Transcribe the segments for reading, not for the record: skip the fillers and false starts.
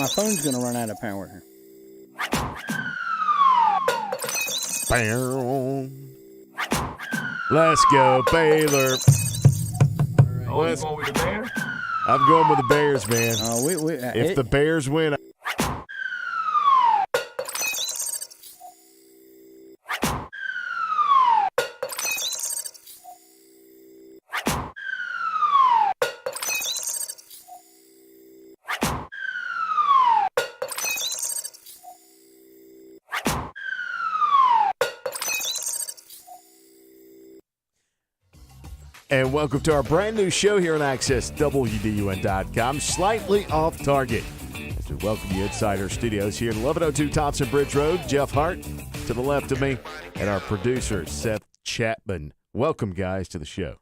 My phone's going to run out of power here. Let's go, Baylor. Oh, you going with the Bears? I'm going with the Bears, man. If the Bears win. And welcome to our brand new show here on AccessWDUN.com. Slightly off target. As we welcome you inside our studios here in 1102 Thompson Bridge Road. Jeff Hart to the left of me, and our producer, Seth Chapman. Welcome, guys, to the show.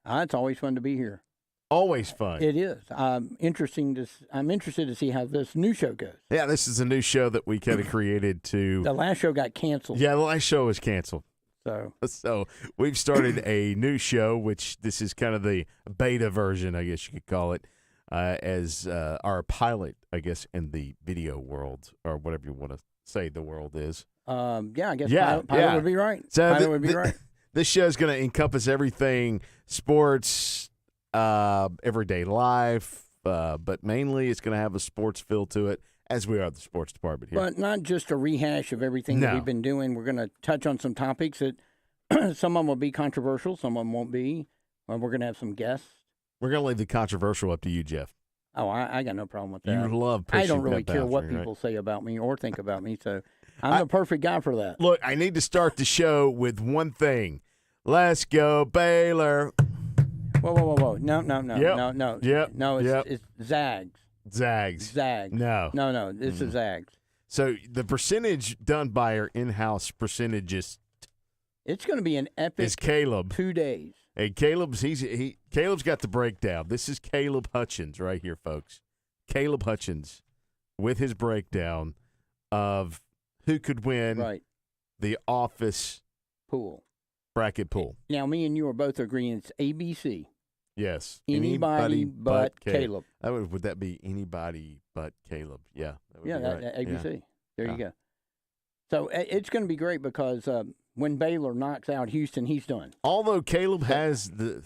It's always fun to be here. Always fun. It is. I'm interested to see how this new show goes. Yeah, this is a new show that we kind of created to. The last show got canceled. Yeah, the last show was canceled. So we've started a new show, which this is kind of the beta version, I guess you could call it, as our pilot, I guess, in the video world, or whatever you want to say the world is. I guess pilot would be right. So pilot would be right. This show is going to encompass everything sports, everyday life, but mainly it's going to have a sports feel to it, as we are the sports department here. But not just a rehash of everything that we've been doing. We're going to touch on some topics that some of them will be controversial, some of them won't be. We're going to have some guests. We're going to leave the controversial up to you, Jeff. Oh, I got no problem with that. You love pushing I don't really that care what boundary, people say about me or think about me, so I'm the perfect guy for that. Look, I need to start the show with one thing. Let's go, Baylor. Whoa. No. Yep. No, it's Zags. Zags. No. This is Zags. So the percentage done by our in-house percentages it's going to be an epic is Caleb. 2 days. Hey, Caleb's got the breakdown. This is Caleb Hutchins right here, folks. Caleb Hutchins with his breakdown of who could win the office bracket pool. Now, me and you are both agreeing it's ABC. Yes. Anybody but Caleb. Would that be anybody but Caleb? Yeah. That would be right. ABC. Yeah. There you go. So it's going to be great because when Baylor knocks out Houston, he's done. Although Caleb has the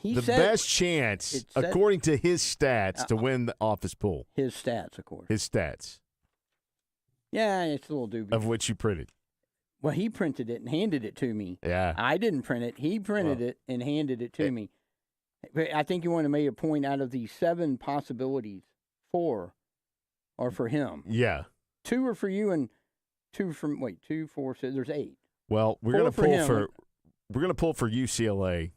best chance, according to his stats, to win the office pool. His stats, of course. His stats. Yeah, it's a little dubious. Of which you printed. Well, he printed it and handed it to me. Yeah. I didn't print it. He printed it and handed it to me. I think you want to make a point out of the 7 possibilities, 4 are for him. Yeah. 2 are for you and 2 from 2, 4, 6. There's 8. Well, we're gonna pull for UCLA,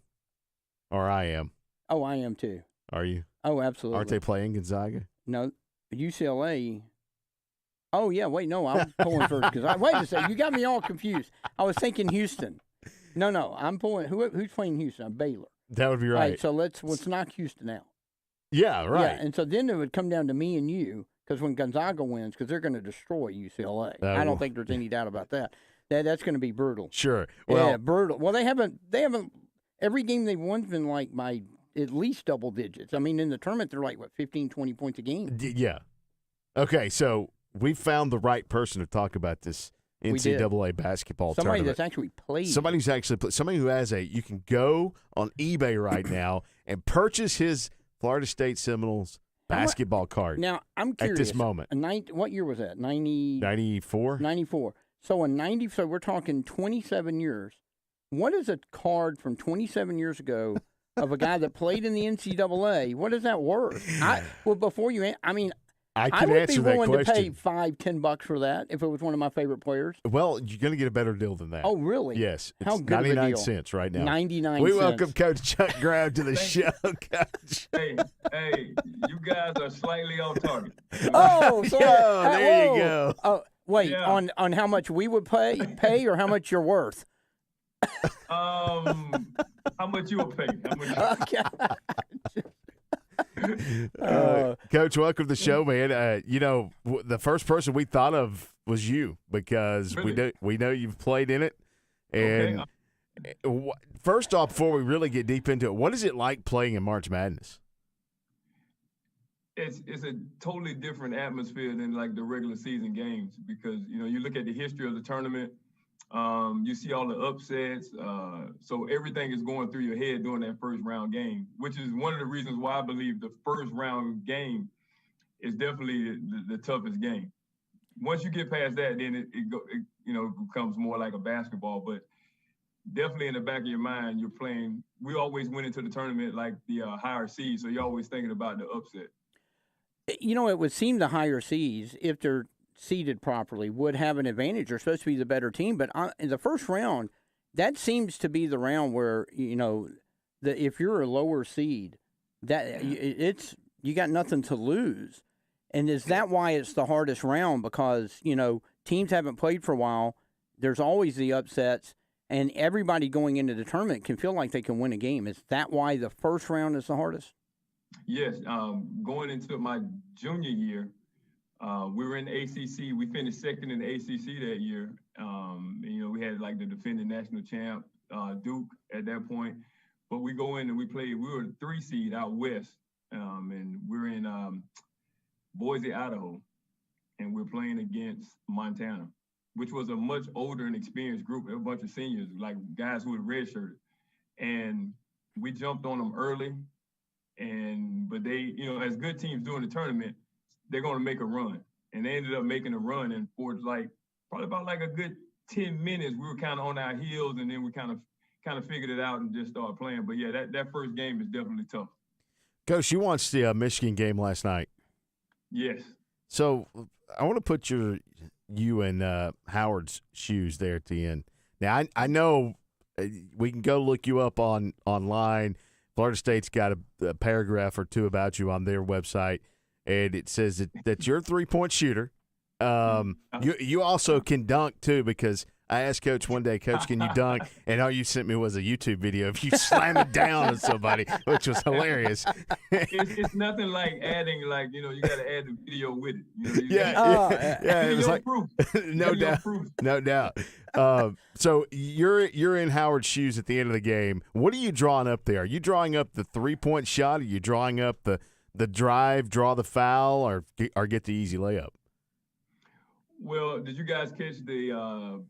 or I am. Oh, I am too. Are you? Oh, absolutely. Aren't they playing Gonzaga? No, UCLA. Oh yeah, wait, no, I'm pulling for because wait a second, you got me all confused. I was thinking Houston. No, I'm pulling. Who's playing Houston? Baylor. That would be right. All right, so let's knock Houston out. Yeah, right. Yeah, and so then it would come down to me and you because when Gonzaga wins, because they're going to destroy UCLA. I don't think there's any doubt about that. That's going to be brutal. Sure. Well, yeah, brutal. Well, they haven't. Every game they've won's been like by at least double digits. I mean, in the tournament they're like 15, 20 points a game. Yeah. Okay, so we found the right person to talk about this NCAA basketball tournament. Somebody that's actually played. Somebody who's actually played. Somebody who has you can go on eBay right now and purchase his Florida State Seminoles basketball card. Now, I'm curious. At this moment. What year was that? 94? 94. So, so we're talking 27 years. What is a card from 27 years ago of a guy that played in the NCAA? What is that worth? Before you, I would be willing to pay $5-10 for that if it was one of my favorite players. Well, you're going to get a better deal than that. Oh, really? Yes. How good 99 of a deal? cents right now. 99 cents. We welcome Coach Chuck Graham to the show, Coach. Hey, you guys are slightly off target. Oh, sorry. There you go. Oh, wait, on how much we would pay or how much you're worth? How much you will pay? Okay. Coach, welcome to the show, man. The first person we thought of was you because we know you've played in it. And first off, before we really get deep into it, what is it like playing in March Madness? it's a totally different atmosphere than like the regular season games because you look at the history of the tournament, you see all the upsets, so everything is going through your head during that first round game, which is one of the reasons why I believe the first round game is definitely the toughest game. Once you get past that, then it becomes more like a basketball, but definitely in the back of your mind, you're playing. We always went into the tournament like the higher seed, so you're always thinking about the upset. It would seem the higher seeds, if they're seeded properly, would have an advantage. They're supposed to be the better team, but in the first round, that seems to be the round where if you're a lower seed, that you got nothing to lose. And is that why it's the hardest round? Because teams haven't played for a while. There's always the upsets. And everybody going into the tournament can feel like they can win a game. Is that why the first round is the hardest? Yes. Going into my junior year, we were in the ACC. We finished second in the ACC that year. We had like the defending national champ, Duke, at that point. But we go in and we played. We were the 3 seed out west, and we're in Boise, Idaho, and we're playing against Montana, which was a much older and experienced group, a bunch of seniors, like guys who had redshirted. And we jumped on them early. But they, as good teams doing the tournament, they're going to make a run. And they ended up making a run. And for probably about like a good 10 minutes, we were kind of on our heels. And then we kind of figured it out and just started playing. But yeah, that first game is definitely tough. Coach, you watched the Michigan game last night. Yes. So I want to put you in Howard's shoes there at the end. Now, I know we can go look you up online. Florida State's got a paragraph or two about you on their website, and it says that you're a three-point shooter. You also can dunk, too, because I asked Coach one day, Coach, can you dunk? And all you sent me was a YouTube video of you slamming down on somebody, which was hilarious. It's nothing like adding, you got to add the video with it. It was like proof. No doubt. So you're in Howard's shoes at the end of the game. What are you drawing up there? Are you drawing up the 3-point shot? Are you drawing up the drive, draw the foul, or get the easy layup? Well, did you guys catch the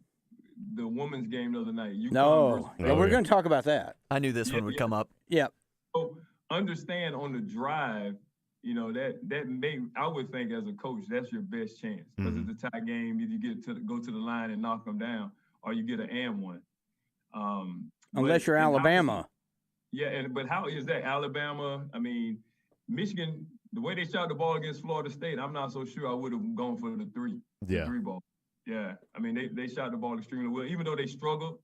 women's game the other night? No. We're going to talk about that. I knew this one would come up. Yeah. So understand on the drive, I would think as a coach, that's your best chance because it's a tie game. Either you get go to the line and knock them down, or you get an and one. Unless you're Alabama. But how is that Alabama? I mean, Michigan, the way they shot the ball against Florida State, I'm not so sure I would have gone for the three ball. Yeah, I mean, they shot the ball extremely well, even though they struggled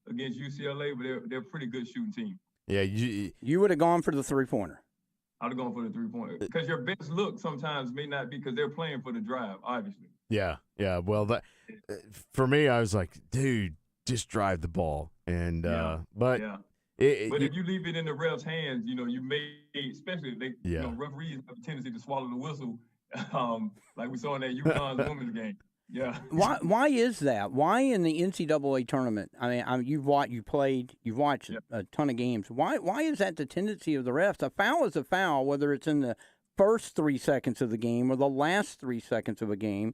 against UCLA, but they're a pretty good shooting team. Yeah, you would have gone for the 3-pointer. I'd have gone for the 3-pointer because your best look sometimes may not be because they're playing for the drive, obviously. Yeah. Well, for me, I was like, dude, just drive the ball, and but if you leave it in the ref's hands, you may, especially if they, referees have a tendency to swallow the whistle, like we saw in that UConn's women's game. Yeah. Why is that? Why in the NCAA tournament? I mean, you've watched a ton of games. Why is that the tendency of the refs? A foul is a foul, whether it's in the first 3 seconds of the game or the last 3 seconds of a game.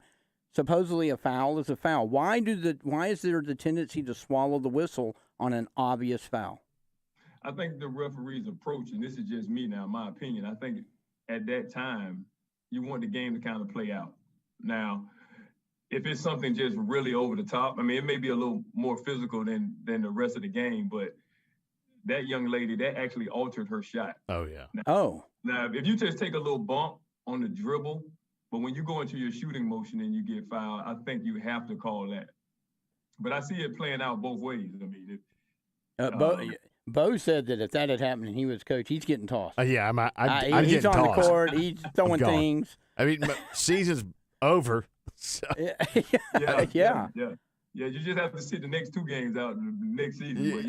Supposedly a foul is a foul. Why is there the tendency to swallow the whistle on an obvious foul? I think the referee's approach, and this is just me now, my opinion, I think at that time you want the game to kind of play out. Now, if it's something just really over the top, I mean, it may be a little more physical than the rest of the game, but that young lady, that actually altered her shot. Oh, yeah. Now, if you just take a little bump on the dribble, but when you go into your shooting motion and you get fouled, I think you have to call that. But I see it playing out both ways. I mean, Bo said that if that had happened and he was coach, he's getting tossed. I'm he's getting on tossed. The court. He's throwing things. I mean, season's over. So. Yeah. You just have to sit the next 2 games out in the next season. But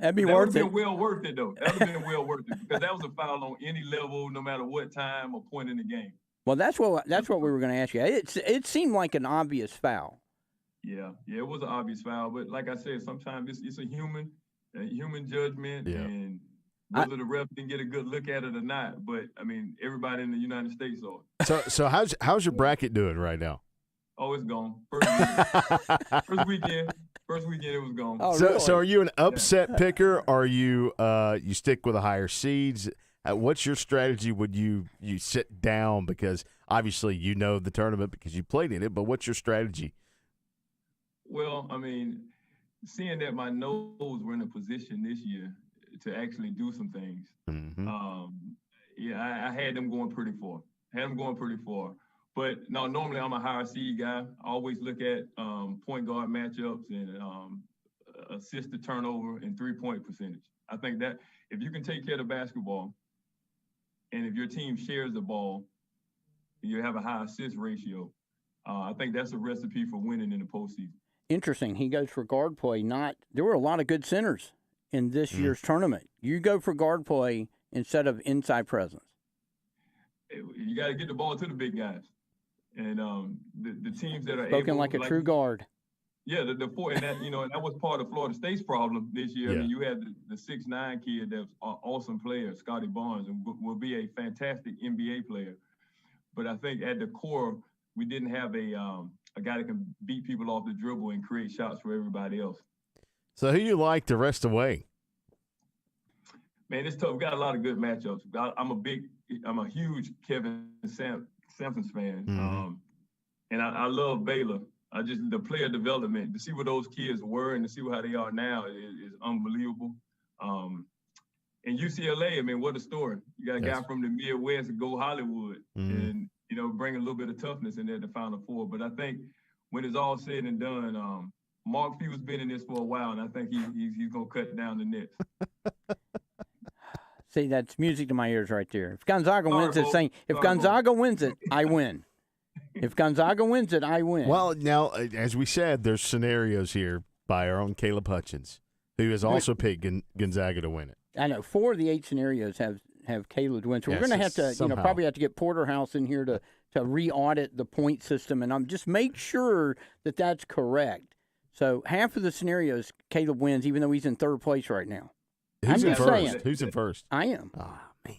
that'd be worth it. That would have been well worth it, though. That would have been well worth it because that was a foul on any level, no matter what time or point in the game. Well, that's what we were going to ask you. It seemed like an obvious foul. Yeah, it was an obvious foul. But like I said, sometimes it's a human judgment, and whether the ref didn't get a good look at it or not. But I mean, everybody in the United States saw it. So how's your bracket doing right now? Oh, it's gone. First weekend, it was gone. Oh, So, really? so are you an upset picker? Or are you you stick with the higher seeds? What's your strategy when you sit down? Because obviously you know the tournament because you played in it. But what's your strategy? Well, I mean, seeing that my nose were in a position this year to actually do some things, Mm-hmm. I had them going pretty far. But no, normally I'm a higher seed guy. I always look at point guard matchups and assist to turnover and 3-point percentage. I think that if you can take care of the basketball, and if your team shares the ball, you have a high assist ratio. I think that's a recipe for winning in the postseason. Interesting. He goes for guard play. There were a lot of good centers in this year's tournament. You go for guard play instead of inside presence. You got to get the ball to the big guys, and the teams that are Spoken like a true guard. Yeah, the four, and that and that was part of Florida State's problem this year. Yeah. I mean, you had the 6'9" kid that's an awesome player, Scotty Barnes, and will be a fantastic NBA player. But I think at the core, we didn't have a guy that can beat people off the dribble and create shots for everybody else. So who you like the rest away? Man, it's tough. We got a lot of good matchups. I'm a huge Kevin Sampson's fan, and I love Baylor. The player development, to see what those kids were and to see how they are now is unbelievable. And UCLA, I mean, what a story. You got a guy from the Midwest, go Hollywood, and bring a little bit of toughness in there to Final Four. But I think when it's all said and done, Mark Few's been in this for a while, and I think he's gonna cut down the nets. See, that's music to my ears right there. If Gonzaga wins it, if Sorry, Gonzaga wins it, I win. If Gonzaga wins it, I win. Well, now, as we said, there's scenarios here by our own Caleb Hutchins, who has also picked Gonzaga to win it. I know 4 of the 8 scenarios have Caleb to win. So we're going to have to, probably have to get Porterhouse in here to re-audit the point system and just make sure that that's correct. So half of the scenarios, Caleb wins, even though he's in 3rd place right now. Who's in first? Saying. Who's in first? I am. Oh, man.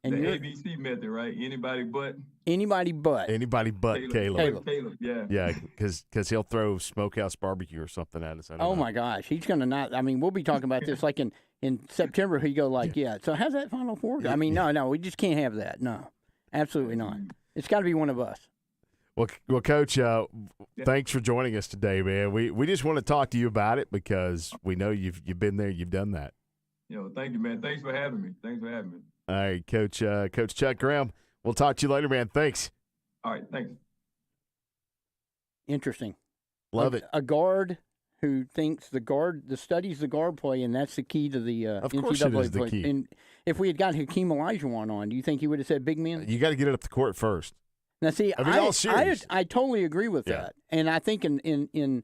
And the ABC method, right? Anybody but Caleb. Caleb, yeah. Yeah, because he'll throw Smokehouse Barbecue or something at us. Oh, my gosh. He's going to not – I mean, we'll be talking about this like in September. He'll go like, so how's that Final Four go? I mean, no, we just can't have that. No, absolutely not. It's got to be one of us. Well, Coach, thanks for joining us today, man. We just want to talk to you about it because we know you've been there, you've done that. Thank you, man. Thanks for having me. All right, Coach Chuck Graham. We'll talk to you later, man. Thanks. All right, thanks. Interesting. Love it. A guard who thinks studies the guard play, and that's the key to the of course NCAA it is play. the key. And if we had got Hakeem Olajuwon on, do you think he would have said big men? You got to get it up the court first. Now, see, I totally agree with that, and I think in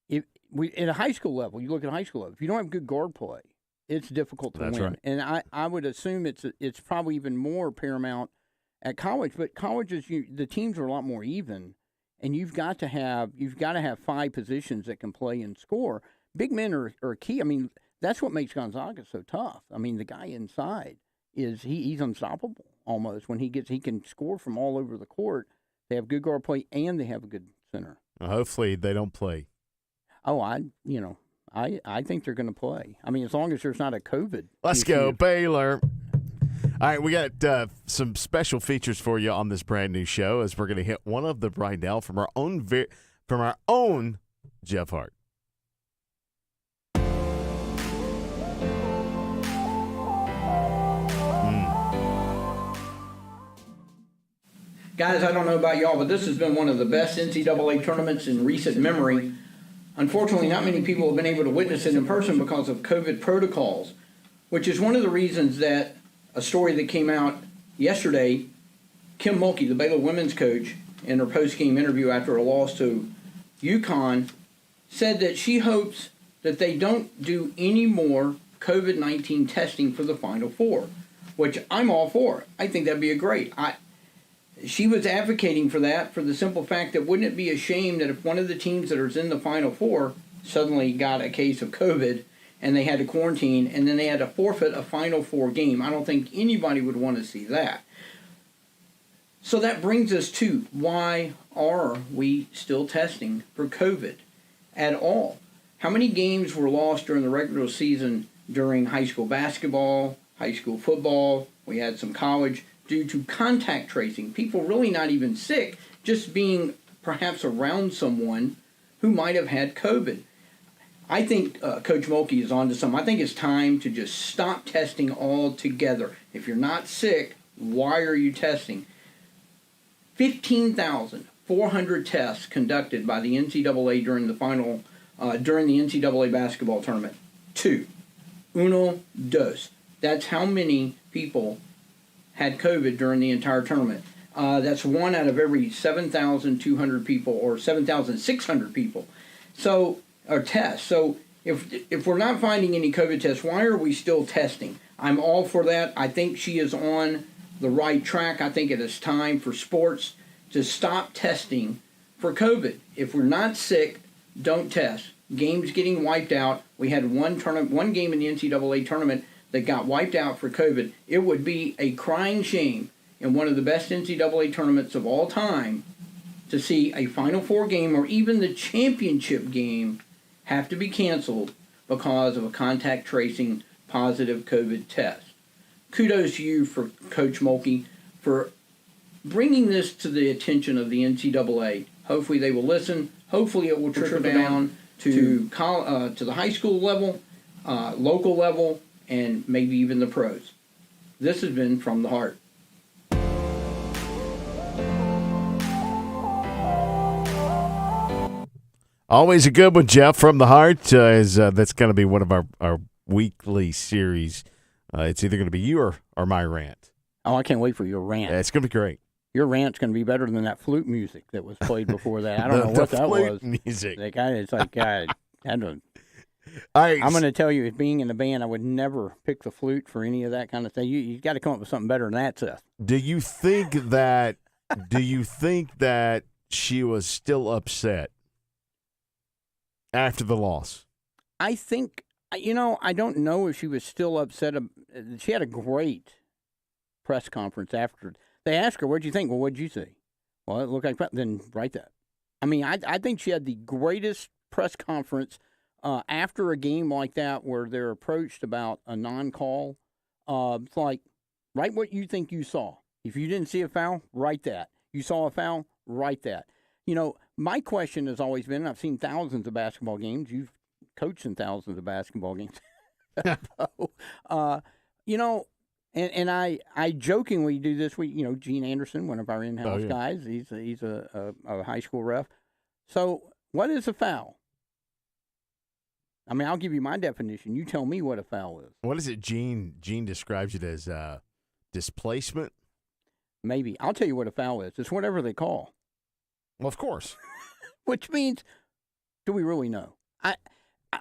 a high school level, you look at high school level, if you don't have good guard play, it's difficult to win. Right. And I would assume it's probably even more paramount at college. But colleges, the teams are a lot more even, and you've got to have 5 positions that can play and score. Big men are key. I mean, that's what makes Gonzaga so tough. I mean, the guy inside he's unstoppable almost. When he can score from all over the court. They have good guard play and they have a good center. Hopefully they don't play. Oh, I think they're going to play. I mean, as long as there's not a COVID. Let's go, Baylor. All right, we got some special features for you on this brand new show as we're going to hit one of them right now from our own Jeff Hart. Guys, I don't know about y'all, but this has been one of the best NCAA tournaments in recent memory. Unfortunately, not many people have been able to witness it in person because of COVID protocols, which is one of the reasons that a story that came out yesterday, Kim Mulkey, the Baylor women's coach, in her post-game interview after a loss to UConn, said that she hopes that they don't do any more COVID-19 testing for the Final Four, which I'm all for. I think that'd be She was advocating for that for the simple fact that wouldn't it be a shame that if one of the teams that is in the Final Four suddenly got a case of COVID and they had to quarantine, and then they had to forfeit a Final Four game. I don't think anybody would want to see that. So that brings us to, why are we still testing for COVID at all? How many games were lost during the regular season during high school basketball, high school football? We had some college, due to contact tracing. People really not even sick, just being perhaps around someone who might have had COVID. I think Coach Mulkey is on to something. I think it's time to just stop testing altogether. If you're not sick, why are you testing? 15,400 tests conducted by the NCAA during the NCAA basketball tournament. Uno, dos. That's how many people had COVID during the entire tournament. That's 1 out of every 7,200 people or 7,600 people. Or tests. So if we're not finding any COVID tests, why are we still testing? I'm all for that. I think she is on the right track. I think it is time for sports to stop testing for COVID. If we're not sick, don't test. Games getting wiped out. We had one game in the NCAA tournament that got wiped out for COVID. It would be a crying shame in one of the best NCAA tournaments of all time to see a Final Four game or even the championship game have to be canceled because of a contact tracing positive COVID test. Kudos to you, for Coach Mulkey, for bringing this to the attention of the NCAA. Hopefully they will listen. Hopefully it will trickle down to the high school level, local level, and maybe even the pros. This has been From the Heart. Always a good one, Jeff, From the Heart. That's going to be one of our weekly series. It's either going to be you or my rant. Oh, I can't wait for your rant. Yeah, it's going to be great. Your rant's going to be better than that flute music that was played before that. I don't know what that was. Music. It's like, God, I'm going to tell you, if being in a band, I would never pick the flute for any of that kind of thing. You got to come up with something better than that, Seth. Do you think that she was still upset after the loss? I think, I don't know if she was still upset. She had a great press conference after. They asked her, what'd you think? Well, what'd you say? Well, it looked like, then write that. I mean, I think she had the greatest press conference after a game like that where they're approached about a non-call. It's like, write what you think you saw. If you didn't see a foul, write that. You saw a foul, write that. My question has always been, I've seen thousands of basketball games. You've coached in thousands of basketball games. And I jokingly do this. Gene Anderson, one of our in-house guys, he's a high school ref. So what is a foul? I mean, I'll give you my definition. You tell me what a foul is. What is it? Gene describes it as displacement. Maybe. I'll tell you what a foul is. It's whatever they call. Well, of course. Which means, do we really know?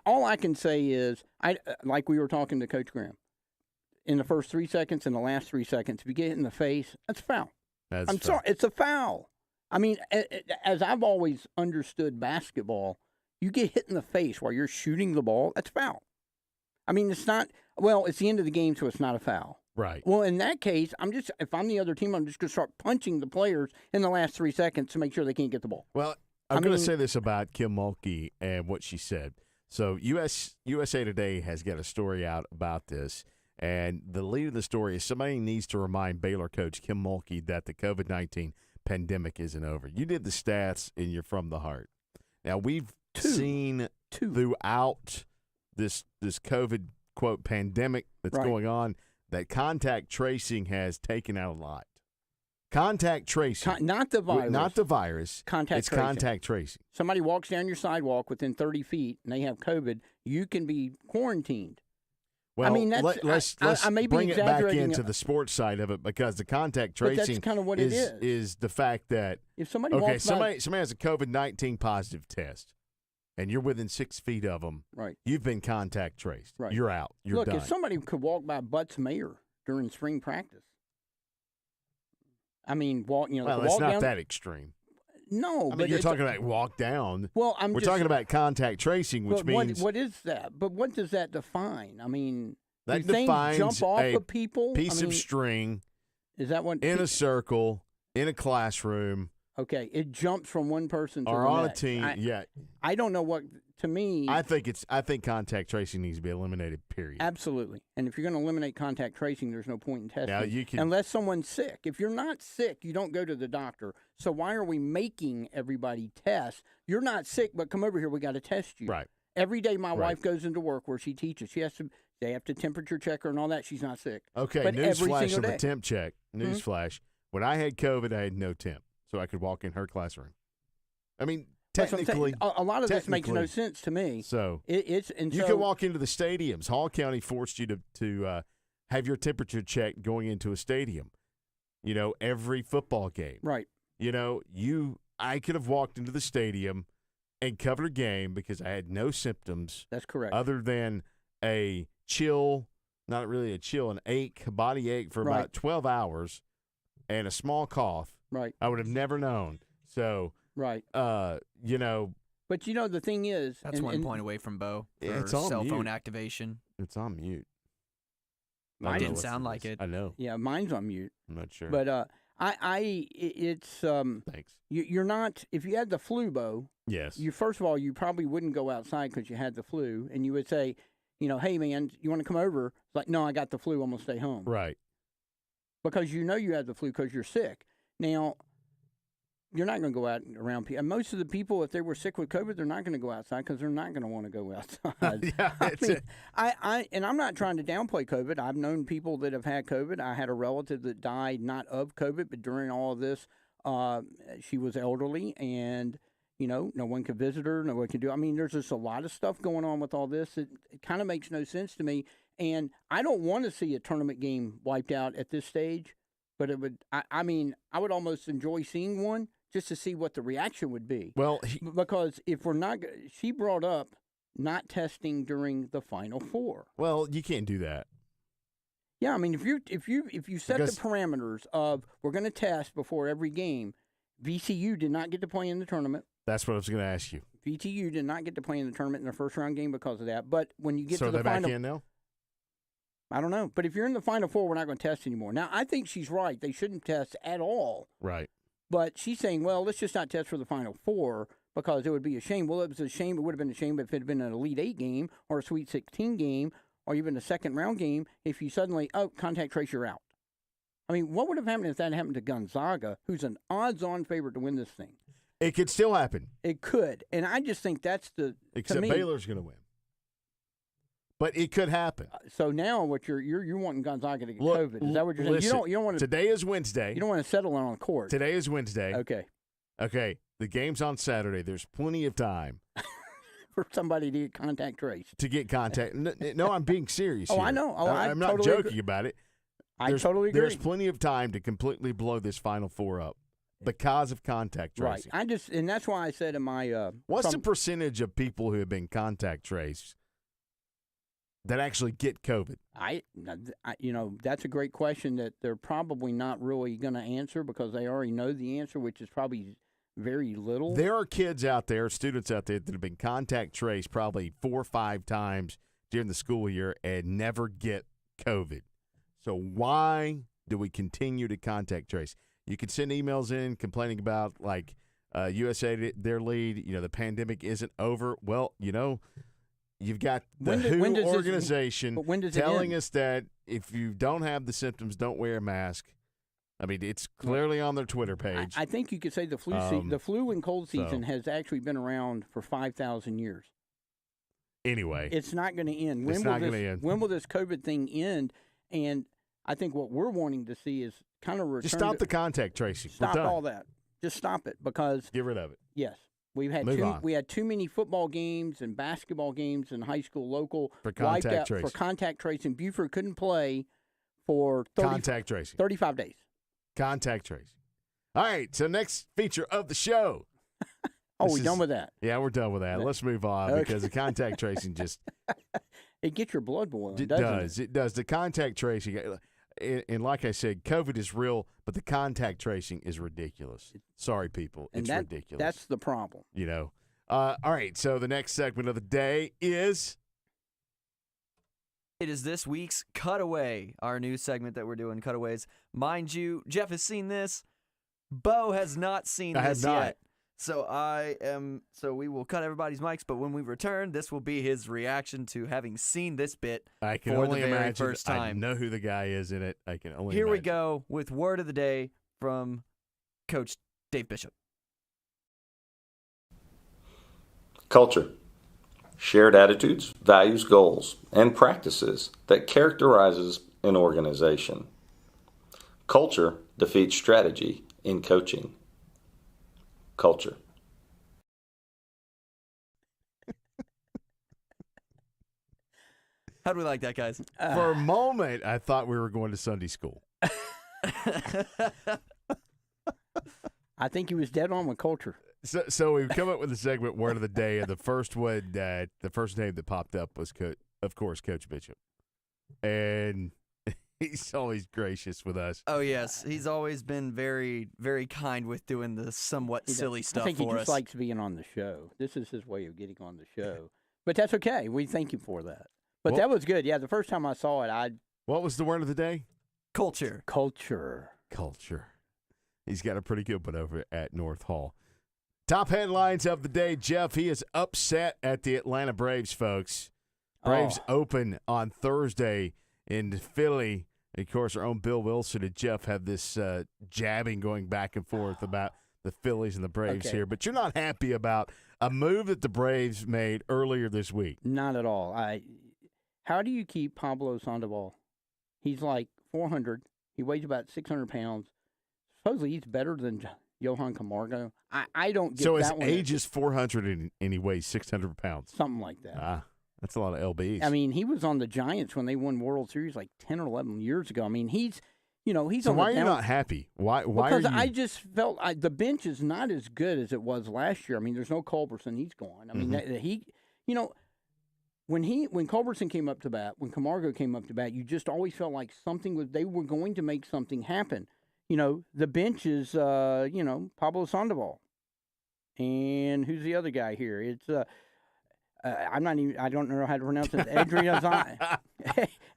All I can say is, like we were talking to Coach Graham, in the first 3 seconds and the last 3 seconds, if you get hit in the face, that's a foul. I'm sorry, it's a foul. I mean, as I've always understood basketball, you get hit in the face while you're shooting the ball, that's foul. I mean, it's not, it's the end of the game, so it's not a foul. Right. Well, in that case, if I'm the other team, I'm just going to start punching the players in the last 3 seconds to make sure they can't get the ball. Well, I'm going to say this about Kim Mulkey and what she said. So USA Today has got a story out about this, and the lead of the story is somebody needs to remind Baylor coach Kim Mulkey that the COVID-19 pandemic isn't over. You did the stats in your From the Heart. Now, we've seen throughout this COVID, quote, pandemic that's going on, that contact tracing has taken out a lot. Contact tracing. Not the virus. Not the virus. Contact tracing. Contact tracing. Somebody walks down your sidewalk within 30 feet and they have COVID, you can be quarantined. Well, I mean, let's bring it back into the sports side of it, because the contact tracing that's kind of what it is the fact that if somebody somebody has a COVID-19 positive test and you're within 6 feet of them, right? You've been contact traced. Right. You're out. You're done. Look, if somebody could walk by Butts Mayor during spring practice, I mean, it's not that extreme. No, I but mean, you're talking about walk down. Well, we're talking about contact tracing, which means what is that? But what does that define? I mean, that do things defines jump off a of people. piece of string. Is that what in a circle in a classroom? Okay, it jumps from one person to or the on next. a team. I don't know what. To me, I think contact tracing needs to be eliminated. Period. Absolutely. And if you're going to eliminate contact tracing, there's no point in testing. Now you can, unless someone's sick. If you're not sick, you don't go to the doctor. So why are we making everybody test? You're not sick, but come over here. We got to test you. Right. Every day, my wife goes into work where she teaches. They have to temperature check her and all that. She's not sick. Okay. But Newsflash of a temp check. Newsflash. When I had COVID, I had no temp, so I could walk in her classroom. I mean. Technically, a lot of this makes no sense to me. So you can walk into the stadiums. Hall County forced you to have your temperature checked going into a stadium. You know, every football game. Right. You know, I could have walked into the stadium and covered a game because I had no symptoms. That's correct. Other than a chill, not really a chill, an ache, a body ache for about 12 hours, and a small cough. Right. I would have never known. So. Right. You know. But the thing is, that's one point away from Bo for it's on cell mute. phone activation. It's on mute. It didn't sound like it. I know. Yeah, mine's on mute. I'm not sure. But it's thanks. You're not, if you had the flu, Bo. Yes. First of all, you probably wouldn't go outside because you had the flu, and you would say, hey man, you want to come over? It's like, no, I got the flu. I'm gonna stay home. Right. Because you had the flu because you're sick. Now. You're not going to go out around people. And most of the people, if they were sick with COVID, they're not going to go outside because they're not going to want to go outside. And I'm not trying to downplay COVID. I've known people that have had COVID. I had a relative that died not of COVID, but during all of this, she was elderly and, no one could visit her, no one could do. I mean, there's just a lot of stuff going on with all this. It kind of makes no sense to me. And I don't want to see a tournament game wiped out at this stage, but it would. I would almost enjoy seeing one. Just to see what the reaction would be. Well, because if we're not, she brought up not testing during the Final Four. Well, you can't do that. Yeah, I mean, if you set the parameters of we're going to test before every game, VCU did not get to play in the tournament. That's what I was going to ask you. VCU did not get to play in the tournament in the first round game because of that. But when you get to the final, back in now. I don't know, but if you're in the Final Four, we're not going to test anymore. Now, I think she's right; they shouldn't test at all. Right. But she's saying, well, let's just not test for the Final Four because it would be a shame. Well, it was a shame. It would have been a shame if it had been an Elite 8 game or a Sweet 16 game or even a second-round game if you suddenly, contact trace, you're out. I mean, what would have happened if that happened to Gonzaga, who's an odds-on favorite to win this thing? It could still happen. It could. And I just think that's Except Baylor's going to win. But it could happen. So now, what you're wanting Gonzaga to get COVID? Is that what you're saying? Listen, you don't want to. Today is Wednesday. You don't want to settle on court. Today is Wednesday. Okay. The game's on Saturday. There's plenty of time for somebody to get contact traced. To get contact. No, I'm being serious. Oh, here. I know. Oh, I'm not totally joking about it. I totally agree. There's plenty of time to completely blow this Final Four up because of contact tracing. Right. And that's why I said in my. What's the percentage of people who have been contact traced that actually get COVID? That's a great question that they're probably not really going to answer because they already know the answer, which is probably very little. There are kids out there, students out there that have been contact traced probably 4 or 5 times during the school year and never get COVID. So why do we continue to contact trace? You can send emails in complaining about USA, their lead, the pandemic isn't over. Well, you've got the WHO organization telling us that if you don't have the symptoms, don't wear a mask. I mean, it's clearly on their Twitter page. I think you could say the flu and cold season has actually been around for 5,000 years. Anyway. It's not going to end. It's not going to end. When will this COVID thing end? And I think what we're wanting to see is kind of return. Just stop the contact tracing. Stop all that. Just stop it because. Get rid of it. Yes. We had too many football games and basketball games in high school local for contact tracing. For contact tracing. Buford couldn't play for 35 days. Contact tracing. All right, so next feature of the show. We're done with that. Yeah, we're done with that. Let's move on because the contact tracing just it gets your blood boiling. It does. The contact tracing. And like I said, COVID is real, but the contact tracing is ridiculous. Sorry, people. It's ridiculous. That's the problem. All right, so the next segment of the day is... It is this week's Cutaway, our new segment that we're doing, Cutaways. Mind you, Jeff has seen this. Bo has not seen this yet. So we will cut everybody's mics, but when we return, this will be his reaction to having seen this bit I can for only the very imagine. first time. I know who the guy is in it. I can only Here we imagine. go with word of the day from Coach Dave Bishop. Culture. Shared attitudes, values, goals, and practices that characterizes an organization. Culture defeats strategy in coaching. Culture. How do we like that, guys? For a moment, I thought we were going to Sunday school. I think he was dead on with culture. So we've come up with the segment word of the day, and the first one, the first name that popped up was, of course, Coach Bishop, and he's always gracious with us. Oh yes, he's always been very, very kind with doing the somewhat silly stuff for us. I think he just likes being on the show. This is his way of getting on the show, but that's okay. We thank him for that. But that was good. Yeah, the first time I saw it, What was the word of the day? Culture. Culture. He's got a pretty good one over at North Hall. Top headlines of the day, Jeff. He is upset at the Atlanta Braves, folks. Braves open on Thursday in Philly. And of course, our own Bill Wilson and Jeff have this jabbing going back and forth about the Phillies and the Braves here. But you're not happy about a move that the Braves made earlier this week. Not at all. How do you keep Pablo Sandoval? He's like 400. He weighs about 600 pounds. Supposedly he's better than Johan Camargo. I don't get so that his one. age is 400 and he weighs 600 pounds. Something like that. That's a lot of lbs. I mean, he was on the Giants when they won World Series like 10 or 11 years ago. I mean, he's So why are you not happy? Why because are you? I just felt the bench is not as good as it was last year. I mean, there's no Culberson. He's gone. I mean, when Culberson came up to bat, when Camargo came up to bat, you just always felt like they were going to make something happen. The bench is, Pablo Sandoval. And who's the other guy here? It's, I don't know how to pronounce it.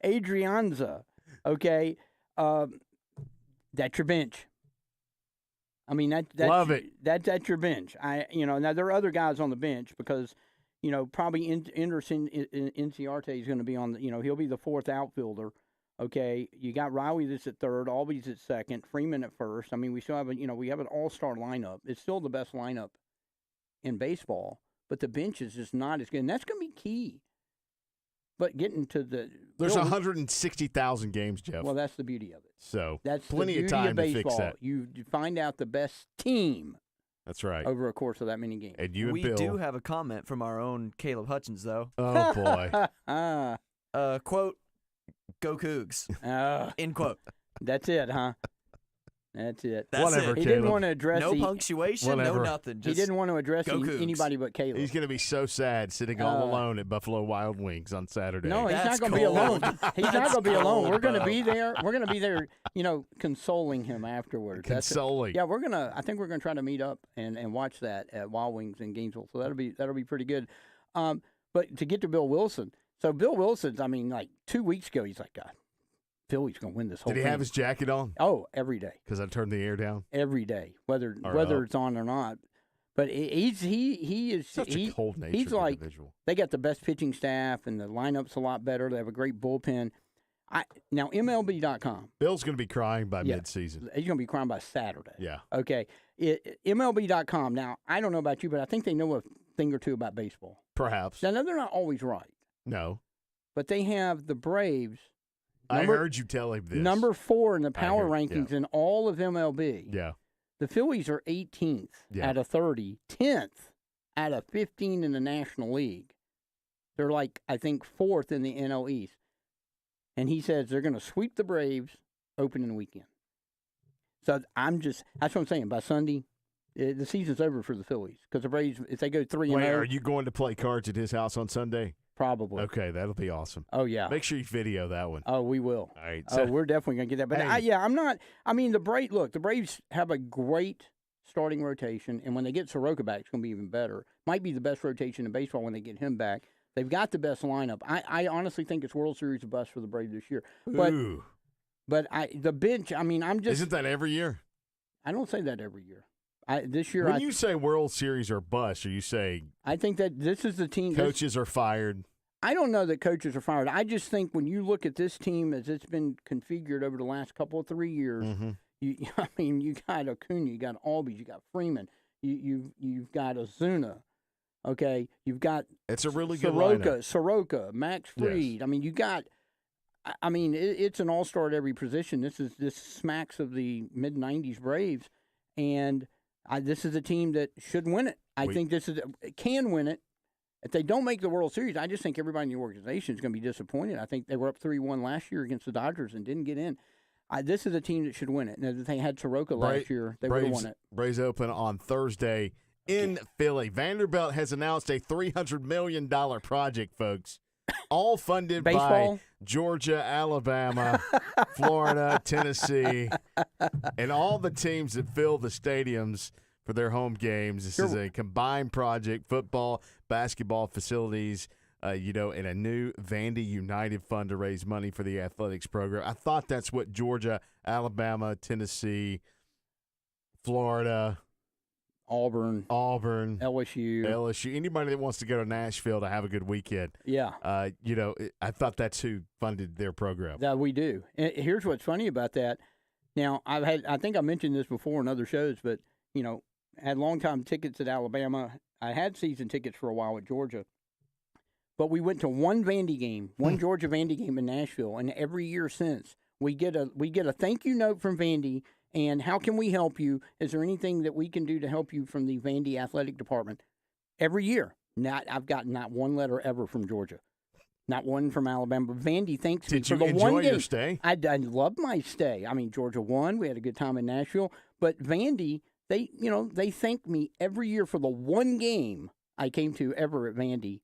Adrianza. Okay. That's your bench. I mean, that's Love it. That's your bench. Now there are other guys on the bench because, probably Anderson Inciarte is going to be on he'll be the fourth outfielder. Okay, you got Riley that's at third, Albies at second, Freeman at first. I mean, we still have we have an all-star lineup. It's still the best lineup in baseball, but the bench is just not as good, and that's going to be key. But getting to there's 160,000 games, Jeff. Well, that's the beauty of it. So that's plenty the of beauty time of baseball. to fix that. You find out the best team. That's right. Over a course of that many games. And you and we Bill do have a comment from our own Caleb Hutchins, though. Oh boy. Quote. Go Cougs. End quote. That's it, huh? That's it. Whatever, He didn't want to address no punctuation, no nothing. Just he didn't want to address Cougs. anybody but Caleb. He's going to be so sad sitting all alone at Buffalo Wild Wings on Saturday. No, he's That's not going to be alone. He's not going to be alone. cold, We're going to bro. be there. We're going to be there, consoling him afterwards. Consoling. Yeah, I think we're going to try to meet up and watch that at Wild Wings in Gainesville. So that'll be pretty good. But to get to Bill Wilson. So Bill Wilson's, 2 weeks ago, he's like, God, Philly's going to win this whole thing. Did he have his jacket on? Oh, every day. Because I turned the air down? Every day, whether up. it's on or not. But he is Such a cold-natured he's like, individual. They got the best pitching staff, and the lineup's a lot better. They have a great bullpen. Now, MLB.com. Bill's going to be crying by midseason. He's going to be crying by Saturday. Yeah. Okay. MLB.com. Now, I don't know about you, but I think they know a thing or two about baseball. Perhaps. Now, they're not always right. No. But they have the Braves. I heard you tell him this. Number 4 in the power rankings in all of MLB. Yeah. The Phillies are 18th out of 30, 10th out of 15 in the National League. They're like, I think, 4th in the NL East. And he says they're going to sweep the Braves opening weekend. So that's what I'm saying. By Sunday, the season's over for the Phillies because the Braves, if they go 3-0. Wait, are you going to play cards at his house on Sunday? Probably. Okay, that'll be awesome. Oh, yeah. Make sure you video that one. Oh, we will. All right. So we're definitely going to get that. But, Hey. I'm not – I mean, the Braves have a great starting rotation, and when they get Soroka back, it's going to be even better. Might be the best rotation in baseball when they get him back. They've got the best lineup. I honestly think it's World Series of bust for the Braves this year. Ooh. But the bench, I mean, I'm just – Isn't that every year? I don't say that every year. This year, When you say World Series or bust, or you say I think that this is the team. coaches are fired. I don't know that coaches are fired. I just think when you look at this team as it's been configured over the last couple of 3 years, I mean, you got Acuna, you got Albies, you got Freeman, you've got Ozuna, okay, you've got it's a really good lineup. Soroka, Max Fried. Yes. I mean, you got. I mean, it's an all-star at every position. This smacks of the mid '90s Braves, and this is a team that should win it. I think can win it. If they don't make the World Series, I just think everybody in the organization is going to be disappointed. I think they were up 3-1 last year against the Dodgers and didn't get in. This is a team that should win it. And if they had Soroka last year, they would have won it. Braves open on Thursday in Philly. Vanderbilt has announced a $300 million project, folks. All funded by Georgia, Alabama, Florida, Tennessee, and all the teams that fill the stadiums for their home games. This is a combined project, football, basketball facilities, and a new Vandy United Fund to raise money for the athletics program. I thought that's what Georgia, Alabama, Tennessee, Florida, Auburn, LSU, anybody that wants to go to Nashville to have a good weekend. Yeah. I thought that's who funded their program. That we do. And here's what's funny about that. Now, I think I mentioned this before in other shows, but, had long-time tickets at Alabama. I had season tickets for a while at Georgia. But we went to one Vandy game, one Georgia Vandy game in Nashville, and every year since, we get a thank you note from Vandy. And how can we help you? Is there anything that we can do to help you from the Vandy Athletic Department? Every year. I've gotten not one letter ever from Georgia. Not one from Alabama. But Vandy thanks me for the one game. Did you enjoy your stay? I loved my stay. I mean, Georgia won. We had a good time in Nashville. But Vandy, they thank me every year for the one game I came to ever at Vandy.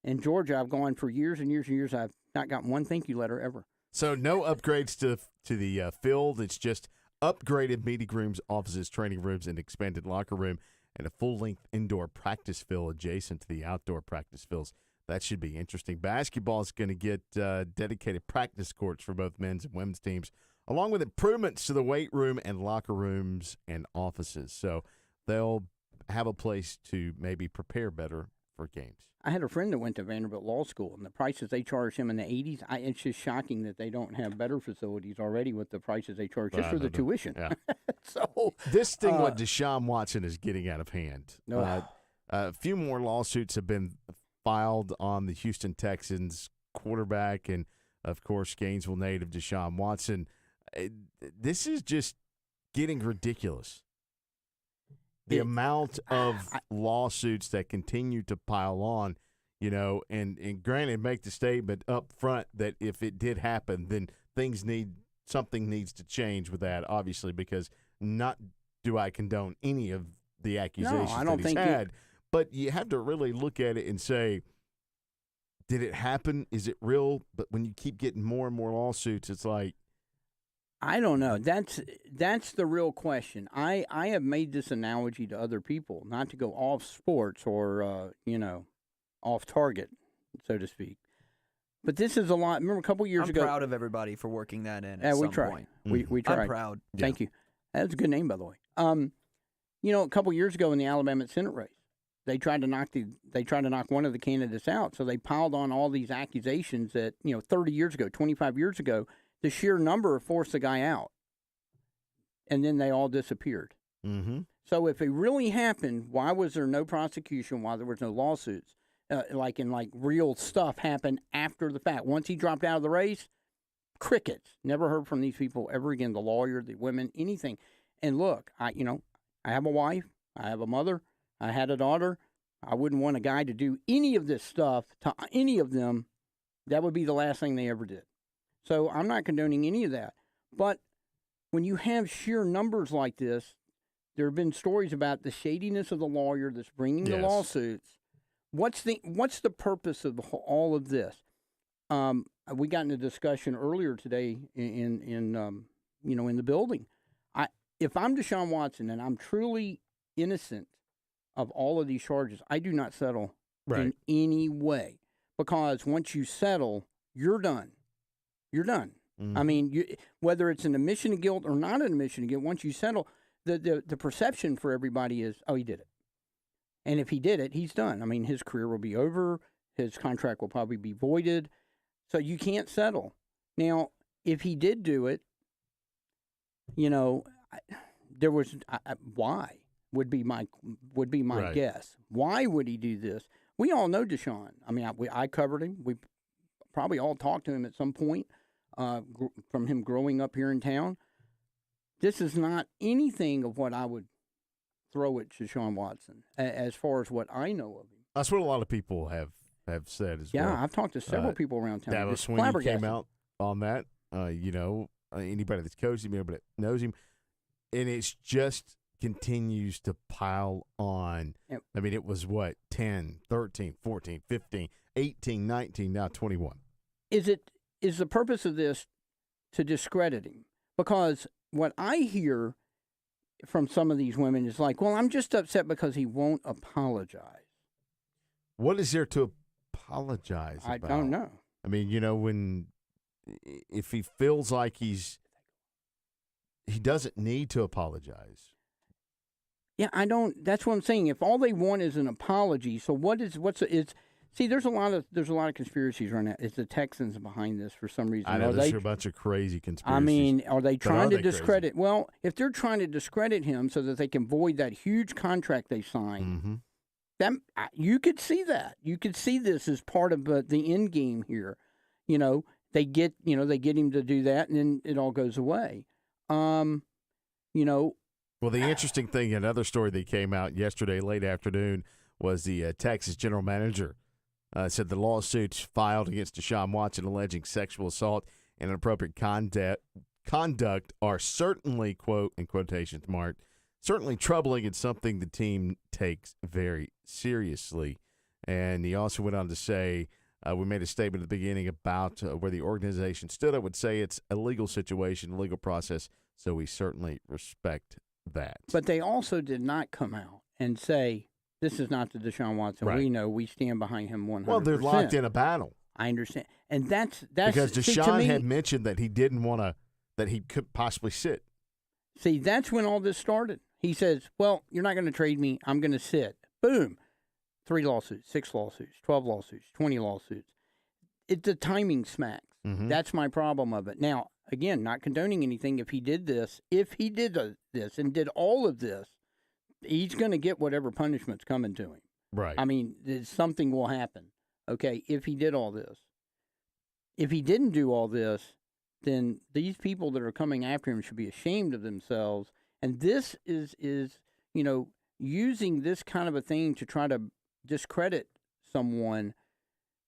In Georgia, I've gone for years and years and years. I've not gotten one thank you letter ever. So no upgrades to the field. It's just upgraded meeting rooms, offices, training rooms, and expanded locker room, and a full-length indoor practice field adjacent to the outdoor practice fields. That should be interesting. Basketball is going to get dedicated practice courts for both men's and women's teams, along with improvements to the weight room and locker rooms and offices. So they'll have a place to maybe prepare better for games. I had a friend that went to Vanderbilt Law School, and the prices they charged him in the 80s, it's just shocking that they don't have better facilities already with the prices they charge just for the tuition. Yeah. So this thing, what Deshaun Watson is getting out of hand. No. A few more lawsuits have been filed on the Houston Texans quarterback and, of course, Gainesville native Deshaun Watson. This is just getting ridiculous. The amount of lawsuits that continue to pile on, and granted, make the statement up front that if it did happen, then something needs to change with that, obviously, because not do I condone any of the accusations that he's had, but you have to really look at it and say, did it happen? Is it real? But when you keep getting more and more lawsuits, it's like, I don't know. That's the real question. I have made this analogy to other people, not to go off sports or off target, so to speak. But this is a lot. Remember a couple years ago. I'm proud of everybody for working that in. At we some tried. point. We tried. I'm proud. Thank you. That's a good name, by the way. A couple years ago in the Alabama Senate race, they tried to knock one of the candidates out. So they piled on all these accusations that 30 years ago, 25 years ago. The sheer number forced the guy out, and then they all disappeared. Mm-hmm. So if it really happened, why was there no prosecution? Why there was no lawsuits? Like real stuff happened after the fact. Once he dropped out of the race, crickets. Never heard from these people ever again. The lawyer, the women, anything. And look, I have a wife. I have a mother. I had a daughter. I wouldn't want a guy to do any of this stuff to any of them. That would be the last thing they ever did. So I'm not condoning any of that. But when you have sheer numbers like this, there have been stories about the shadiness of the lawyer that's bringing the lawsuits. what's the purpose of all of this? We got in a discussion earlier today in the building. If I'm Deshaun Watson and I'm truly innocent of all of these charges, I do not settle in any way, because once you settle, you're done. You're done. Mm-hmm. I mean, whether it's an admission of guilt or not an admission of guilt, once you settle, the perception for everybody is, oh, he did it. And if he did it, he's done. I mean, his career will be over. His contract will probably be voided. So you can't settle. Now, if he did do it, there was why would be my guess. Why would he do this? We all know Deshaun. I mean, I covered him. We probably all talked to him at some point from him growing up here in town. This is not anything of what I would throw at Deshaun Watson as far as what I know of him. That's what a lot of people have said as well. Yeah, I've talked to several people around town. Dallas Sweeney came out on that. Anybody that's coached him, anybody that knows him, and it's just continues to pile on. Yep. I mean, it was 10, 13, 14, 15, 18, 19, now 21. Is the purpose of this to discredit him? Because what I hear from some of these women is like, well, I'm just upset because he won't apologize. What is there to apologize about? I don't know. I mean, if he feels like he doesn't need to apologize. Yeah, that's what I'm saying. If all they want is an apology, so there's a lot of conspiracies right now. It's the Texans behind this for some reason. I know there's a bunch of crazy conspiracies. I mean, are they trying to discredit? Crazy? Well, if they're trying to discredit him so that they can void that huge contract they signed, you could see that. You could see this as part of the end game here. They get him to do that, and then it all goes away. Well, the interesting thing, another story that came out yesterday late afternoon, was the Texas general manager said the lawsuits filed against Deshaun Watson alleging sexual assault and inappropriate conduct are certainly, quote, in quotations marked, certainly troubling and something the team takes very seriously. And he also went on to say, we made a statement at the beginning about where the organization stood. I would say it's a legal situation, a legal process, so we certainly respect that. But they also did not come out and say, this is not the Deshaun Watson. Right. We know we stand behind him 100%. Well, they're locked in a battle. I understand. And that's because Deshaun had mentioned that he didn't want to, that he could possibly sit. See, that's when all this started. He says, well, you're not going to trade me. I'm going to sit. Boom. 3 lawsuits, 6 lawsuits, 12 lawsuits, 20 lawsuits. It's the timing smacks. Mm-hmm. That's my problem of it. Now, again, not condoning anything. If he did this and did all of this, he's going to get whatever punishment's coming to him. Right. I mean, something will happen. Okay, if he did all this. If he didn't do all this, then these people that are coming after him should be ashamed of themselves. And this is using this kind of a thing to try to discredit someone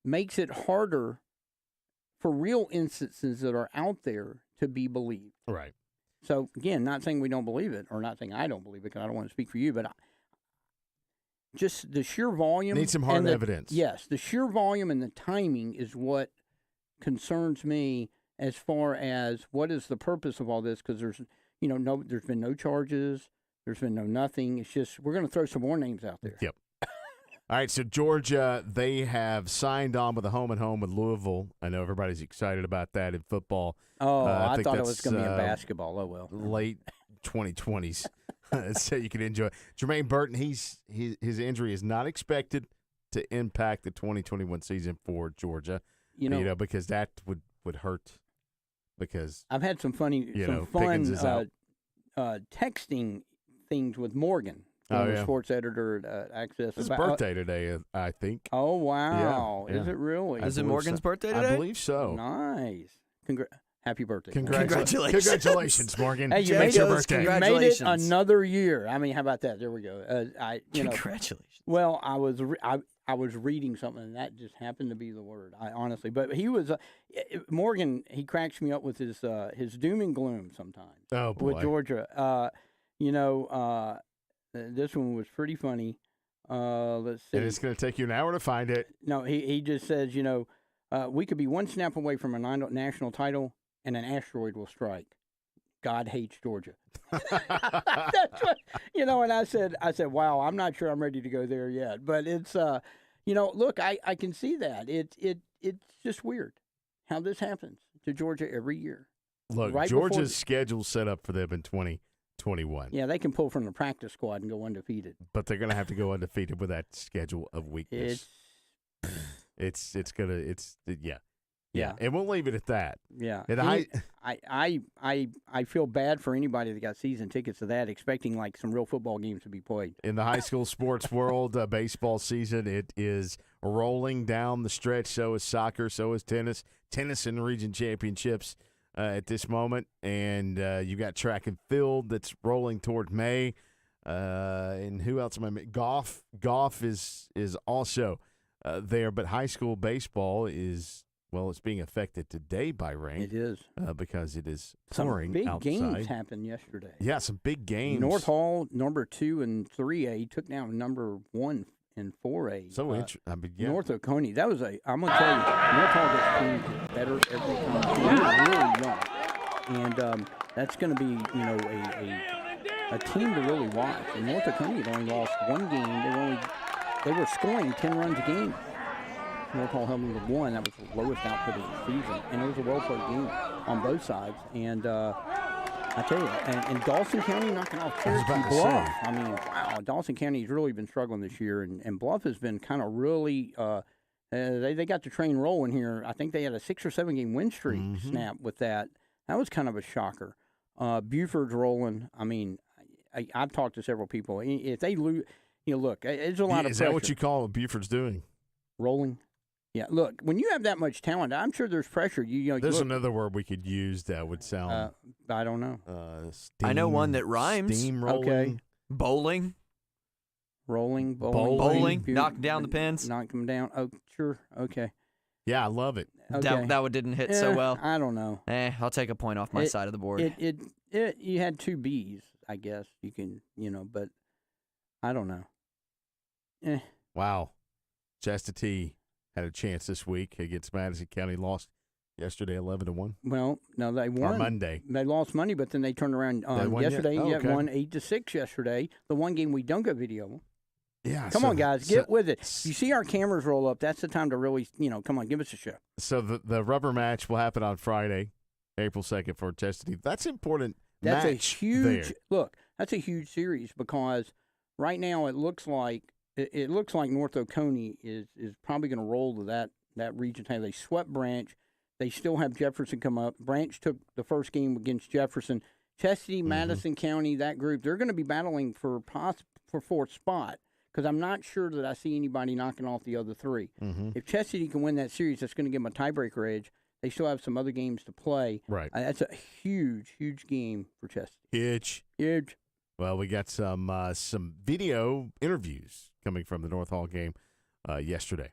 makes it harder for real instances that are out there to be believed. Right. So, again, not saying we don't believe it, or not saying I don't believe it, because I don't want to speak for you, but just the sheer volume. Need some hard evidence. Yes, the sheer volume and the timing is what concerns me as far as what is the purpose of all this, because there's been no charges, there's been no nothing. It's just we're going to throw some more names out there. Yep. All right, so Georgia, they have signed on with a home and home with Louisville. I know everybody's excited about that in football. Oh, I thought it was going to be in basketball. Oh, well. Late 2020s, so you can enjoy it. Jermaine Burton, his injury is not expected to impact the 2021 season for Georgia, because that would hurt. Because I've had some fun texting things with Morgan. Sports editor at Access. His birthday today, I think. Oh, wow. Yeah. Is it really? Is it Morgan's birthday today? I believe so. Nice. Happy birthday. Congratulations. Congratulations, Morgan. Hey, you made your birthday. You made it another year. I mean, how about that? There we go. Congratulations. Well, I was reading something, and that just happened to be the word. Honestly, but he was Morgan. He cracks me up with his doom and gloom sometimes. Oh boy. With Georgia, this one was pretty funny. Let's see. And it's going to take you an hour to find it. No, he just says, we could be one snap away from a national title, and an asteroid will strike. God hates Georgia. That's what, and I said, wow, I'm not sure I'm ready to go there yet. But it's, look, I can see that. It's just weird how this happens to Georgia every year. Look, right Georgia's schedule's set up for them in 2021. Yeah, they can pull from the practice squad and go undefeated. But they're going to have to go undefeated with that schedule of weakness. Yeah, and we'll leave it at that. Yeah, and I feel bad for anybody that got season tickets to that, expecting like some real football games to be played. In the high school sports world, baseball season, it is rolling down the stretch. So is soccer. So is tennis. Tennis in the region championships at this moment, and you got track and field that's rolling toward May. And who else am I? Golf is also there, but high school baseball is. Well, it's being affected today by rain. It is. Because it is pouring outside. Some big games happened yesterday. Yeah, some big games. North Hall, number 2 and 3A, took down number 1 and 4A. So interesting. North Oconee. That was I'm going to tell you, North Hall gets better every time. They're really young. And that's going to be, a team to really watch. And North Oconee had only lost one game. They were scoring 10 runs a game. North Hall held them to 1. That was the lowest output of the season. And it was a well-played game on both sides. And I tell you, and Dawson County knocking off Cherokee Bluff. I mean, wow, Dawson County's really been struggling this year. And Bluff has been kind of really they got the train rolling here. I think they had a 6 or 7 game win streak snap with that. That was kind of a shocker. Buford's rolling. I mean, I've talked to several people. If they lose, look, there's a lot of pressure. Is that what you call what Buford's doing? Rolling? Yeah, look, when you have that much talent, I'm sure there's pressure. There's another word we could use that would sound. I don't know. I know one that rhymes. Steamrolling. Okay. Bowling. Rolling, bowling. Knock down the pins. Knock them down. Oh, sure. Okay. Yeah, I love it. Okay. That one didn't hit so well. I don't know. I'll take a point off my side of the board. You had 2 B's, I guess. You can, but I don't know. Wow. Chastity had a chance this week against Madison County. Lost yesterday 11-1. Well, no, they won. Or Monday. They lost Monday, but then they turned around yesterday. Won 8-6 yesterday. The one game we don't go video. Yeah. Come on, guys. Get with it. You see our cameras roll up. That's the time to really, come on, give us a show. So the rubber match will happen on Friday, April 2nd for Chastity. That's important. That's match a huge there. look. That's a huge series because right now it looks like North Oconee is probably going to roll to that region title. They swept Branch. They still have Jefferson come up. Branch took the first game against Jefferson. Chastity, Madison County, that group, they're going to be battling for 4th spot because I'm not sure that I see anybody knocking off the other 3. If Chastity can win that series, that's going to give them a tiebreaker edge. They still have some other games to play. Right. That's a huge, huge game for Chastity. Huge. Well, we got some video interviews coming from the North Hall game yesterday.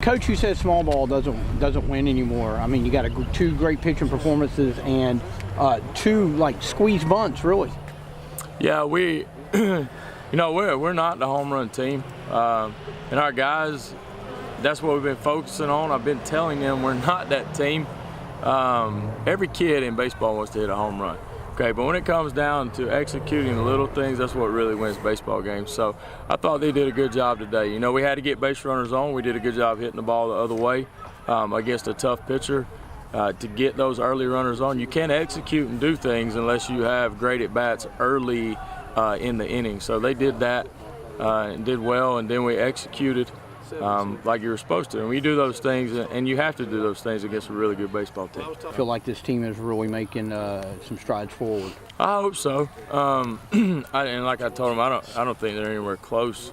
Coach, who says small ball doesn't win anymore. I mean, you got 2 great pitching performances and 2 squeeze bunts, really. Yeah, we, we're not the home run team, and our guys. That's what we've been focusing on. I've been telling them we're not that team. Every kid in baseball wants to hit a home run. Okay, but when it comes down to executing the little things, that's what really wins baseball games. So I thought they did a good job today. We had to get base runners on. We did a good job hitting the ball the other way against a tough pitcher to get those early runners on. You can't execute and do things unless you have great at-bats early in the inning. So they did that and did well, and then we executed like you were supposed to. And we do those things, and you have to do those things against a really good baseball team. I feel like this team is really making some strides forward. I hope so. And like I told them, I don't think they're anywhere close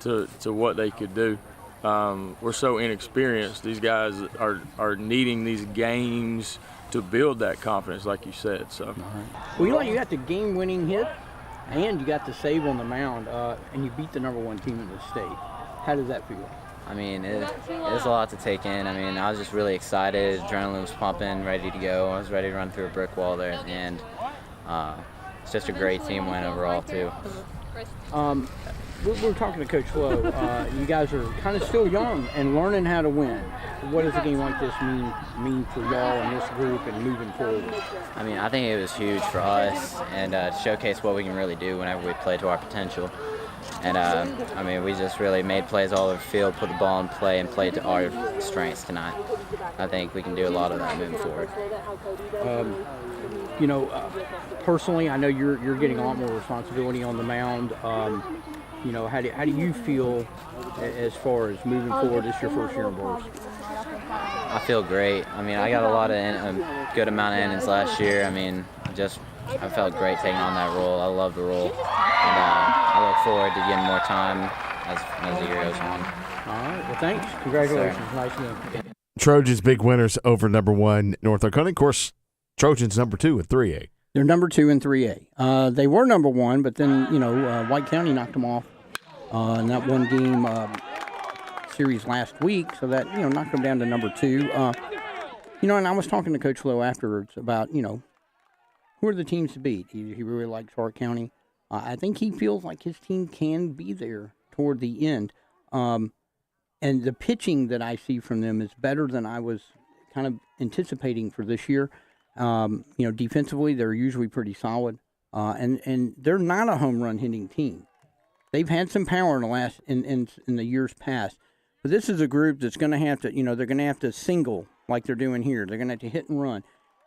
to what they could do. We're so inexperienced. These guys are needing these games to build that confidence, like you said. So. Well, you got the game-winning hit, and you got the save on the mound, and you beat the #1 team in the state. How does that feel? I mean, it's a lot to take in. I mean, I was just really excited. Adrenaline was pumping, ready to go. I was ready to run through a brick wall there, and it's just a great team win overall, too. We're talking to Coach Flo. You guys are kind of still young and learning how to win. What does a game like this mean for y'all and this group and moving forward? I mean, I think it was huge for us and to showcase what we can really do whenever we play to our potential. And, I mean, we just really made plays all over the field, put the ball in play, and played to our strengths tonight. I think we can do a lot of that moving forward. Personally, I know you're getting a lot more responsibility on the mound. How do you feel as far as moving forward? This is your first year in Bulls. I feel great. I mean, I got a good amount of innings last year. I mean, I felt great taking on that role. I love the role, and I look forward to getting more time as the year goes on. All right. Well, thanks. Congratulations. Nice game. Trojans big winners over number 1 North Oconee. Of course, Trojans number 2 in 3A. They're number 2 in 3A. They were number 1, but then White County knocked them off in that one game series last week, so that knocked them down to number 2. And I was talking to Coach Flo afterwards about who are the teams to beat. He really likes Hart County. I think he feels like his team can be there toward the end. And the pitching that I see from them is better than I was kind of anticipating for this year. Defensively, they're usually pretty solid. And they're not a home run hitting team. They've had some power in the years past. But this is a group that's going to have to, they're going to have to single like they're doing here. They're going to have to hit and run.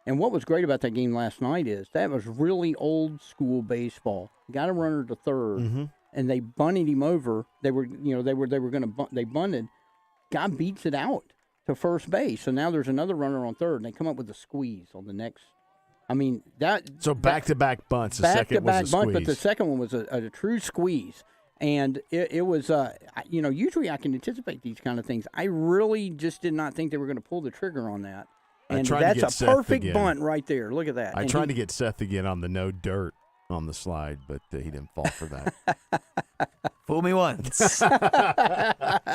And what was great about that game last night is that was really old school baseball. Got a runner to third, and they bunted him over. They were going to they bunted. Guy beats it out to first base. So now there's another runner on third, and they come up with a squeeze on the next. I mean that. So back-to-back bunts. The second was a squeeze. But the second one was a true squeeze. And it was, usually I can anticipate these kind of things. I really just did not think they were going to pull the trigger on that. And that's a perfect bunt right there. Look at that. I tried to get Seth again on the no dirt on the slide, but he didn't fall for that. Fool me once.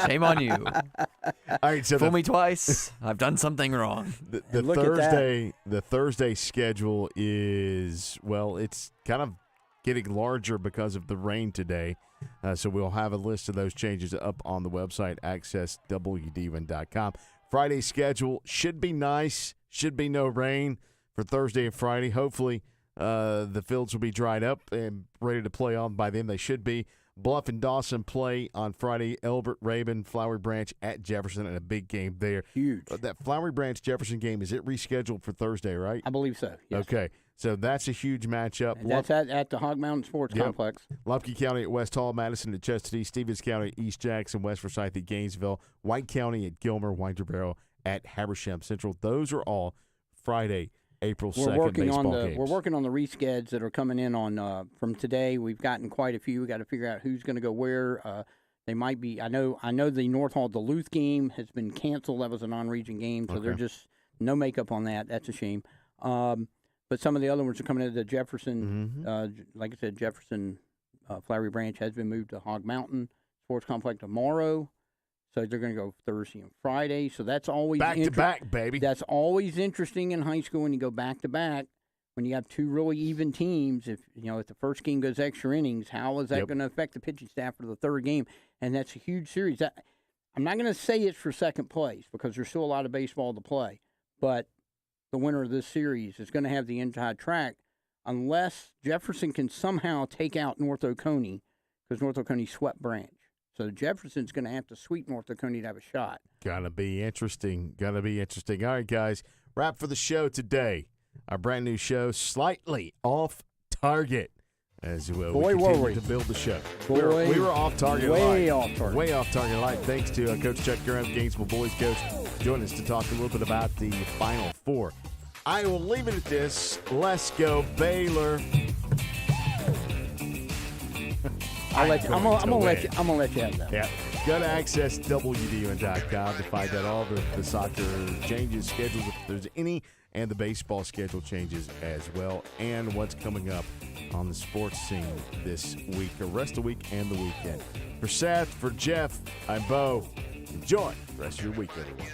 Shame on you. All right, so fool me twice. I've done something wrong. The Thursday schedule is, it's kind of getting larger because of the rain today. So we'll have a list of those changes up on the website, accesswdun.com. Friday schedule should be nice. Should be no rain for Thursday and Friday. Hopefully the fields will be dried up and ready to play on by then. They should be. Bluff and Dawson play on Friday. Elbert, Rabun, Flowery Branch at Jefferson, and a big game there. Huge. That Flowery Branch-Jefferson game, is it rescheduled for Thursday, right? I believe so, yes. Okay. So that's a huge matchup. And that's at the Hog Mountain Sports Complex. Lumpkin County at West Hall, Madison at Chestatee, Stevens County at East Jackson, West Forsyth at Gainesville, White County at Gilmer, Winterboro at Habersham Central. Those are all Friday, April 2nd baseball games. We're working on the reschedules that are coming in on from today. We've gotten quite a few. We've got to figure out who's going to go where. They might be. I know the North Hall Duluth game has been canceled. That was a non-region game, so they're just no makeup on that. That's a shame. But some of the other ones are coming into Jefferson. Like I said, Jefferson, Flowery Branch has been moved to Hog Mountain Sports Complex tomorrow. So they're going to go Thursday and Friday. So that's always back-to-back, baby. That's always interesting in high school when you go back-to-back. When you have two really even teams, if the first game goes extra innings, how is that going to affect the pitching staff for the third game? And that's a huge series. I'm not going to say it's for second place because there's still a lot of baseball to play. But the winner of this series is going to have the inside track unless Jefferson can somehow take out North Oconee because North Oconee swept Branch. So Jefferson's going to have to sweep North Oconee to have a shot. Gotta be interesting. All right, guys, wrap for the show today. Our brand new show, Slightly Off Target. As well, we continue to build the show. We were off target. Way off target light. Thanks to Coach Chuck Graham, Gainesville boys coach, joining us to talk a little bit about the Final Four. I will leave it at this. Let's go, Baylor. I'm gonna let you have that. Yeah. Go to accesswdun.com to find out all the soccer changes, schedules, if there's any, and the baseball schedule changes as well, and what's coming up on the sports scene this week, the rest of the week and the weekend. For Seth, for Jeff, I'm Bo. Enjoy the rest of your week, everyone.